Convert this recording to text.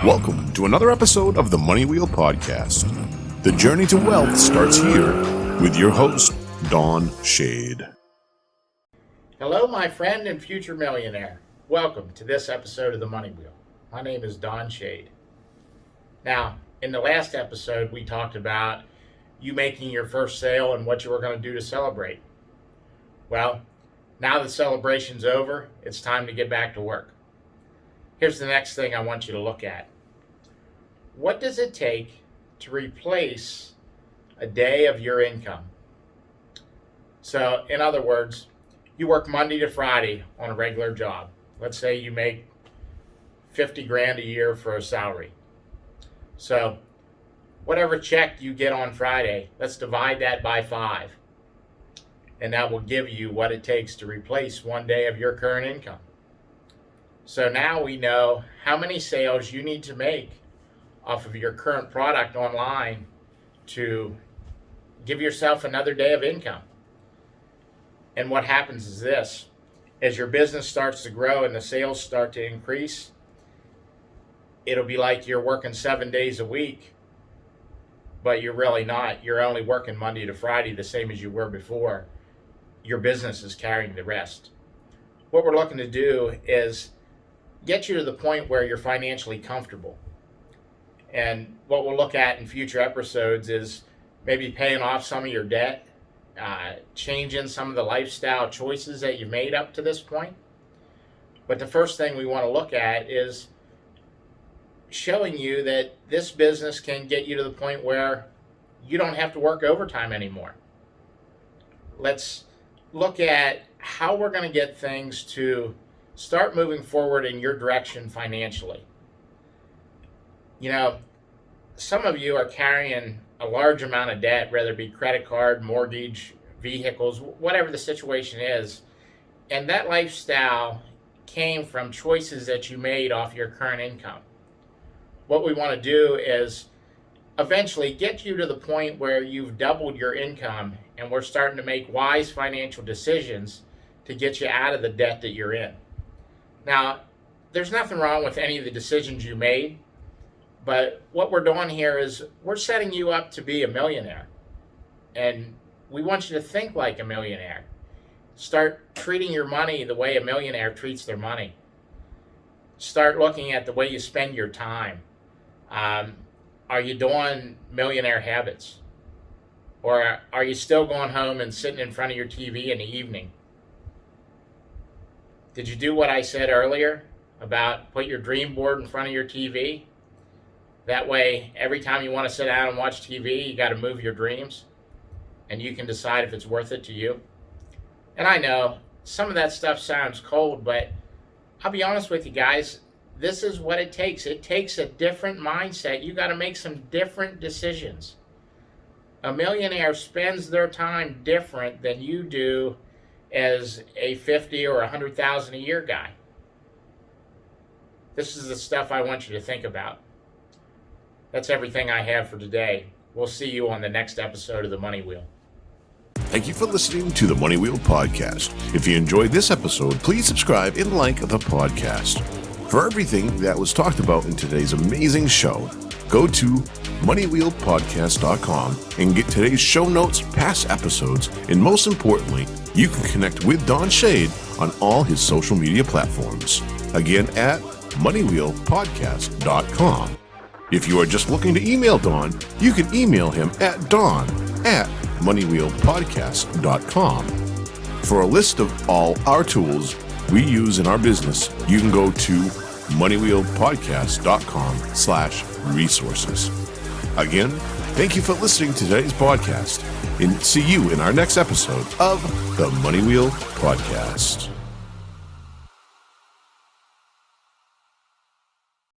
Welcome to another episode of the Money Wheel Podcast. The journey to wealth starts here with your host, Don Shade. Hello, my friend and future millionaire. Welcome to this episode of the Money Wheel. My name is Don Shade. Now, in the last episode, we talked about you making your first sale and what you were going to do to celebrate. Well, now the celebration's over, it's time to get back to work. Here's the next thing I want you to look at. What does it take to replace a day of your income? So, in other words, you work Monday to Friday on a regular job. Let's say you make 50 grand a year for a salary. So, whatever check you get on Friday, let's divide that by 5. And that will give you what it takes to replace one day of your current income. So now we know how many sales you need to make off of your current product online to give yourself another day of income. And what happens is this: as your business starts to grow and the sales start to increase, it'll be like you're working 7 days a week, but you're really not. You're only working Monday to Friday, the same as you were before. Your business is carrying the rest. What we're looking to do is get you to the point where you're financially comfortable. And what we'll look at in future episodes is maybe paying off some of your debt, changing some of the lifestyle choices that you've made up to this point. But the first thing we want to look at is showing you that this business can get you to the point where you don't have to work overtime anymore. Let's look at how we're going to get things to start moving forward in your direction financially. You know, some of you are carrying a large amount of debt, whether it be credit card, mortgage, vehicles, whatever the situation is. And that lifestyle came from choices that you made off your current income. What we want to do is eventually get you to the point where you've doubled your income and we're starting to make wise financial decisions to get you out of the debt that you're in. Now, there's nothing wrong with any of the decisions you made, but what we're doing here is we're setting you up to be a millionaire. And we want you to think like a millionaire. Start treating your money the way a millionaire treats their money. Start looking at the way you spend your time. Are you doing millionaire habits? Or are you still going home and sitting in front of your TV in the evening? Did you do what I said earlier about put your dream board in front of your TV? That way, every time you want to sit down and watch TV, you got to move your dreams, and you can decide if it's worth it to you. And I know some of that stuff sounds cold, but I'll be honest with you guys, this is what it takes. It takes a different mindset. You got to make some different decisions. A millionaire spends their time different than you do as a 50 or 100,000 a year guy. This is the stuff I want you to think about. That's everything I have for today. We'll see you on the next episode of the Money Wheel. Thank you for listening to the Money Wheel Podcast. If you enjoyed this episode, please subscribe and like the podcast. For everything that was talked about in today's amazing show, go to moneywheelpodcast.com and get today's show notes, past episodes, and most importantly, you can connect with Don Shade on all his social media platforms. Again, at moneywheelpodcast.com. If you are just looking to email Don, you can email him at don@moneywheelpodcast.com. For a list of all our tools we use in our business, you can go to moneywheelpodcast.com/resources. Again, thank you for listening to today's podcast, and see you in our next episode of the Money Wheel Podcast.